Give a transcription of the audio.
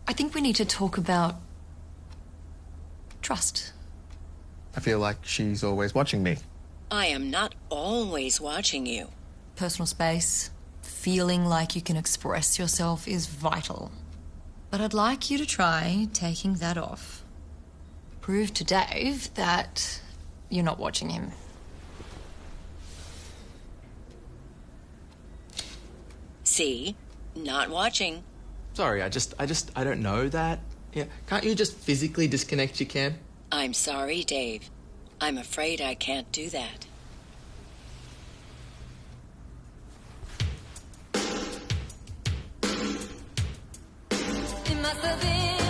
I think we need to talk about trust. I feel like she's always watching me. I am not always watching you. Personal space, feeling like you can express yourself is vital. But I'd like you to try taking that off. Prove to Dave that you're not watching him. See? Not watching. Sorry, I don't know that. Yeah, can't you just physically disconnect your cam? I'm sorry, Dave. I'm afraid I can't do that. It must have been